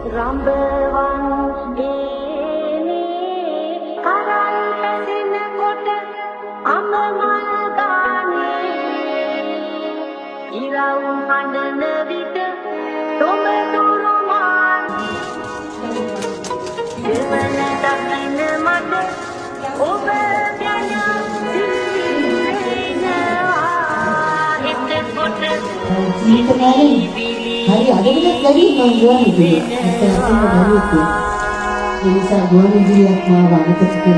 රඹවන් ඒනේ කරල් පැසින කොට අමමල් ගානේ ඉරව් හඬන විට තොඹ තුරුමාන් දෙවන දකින්න මට ඔබ ගැන සිහිනවා එතකොට hari ada banyak lagi gangguan itu ya. Kita baru itu. Ini saya gua nih lihat mah banget ketika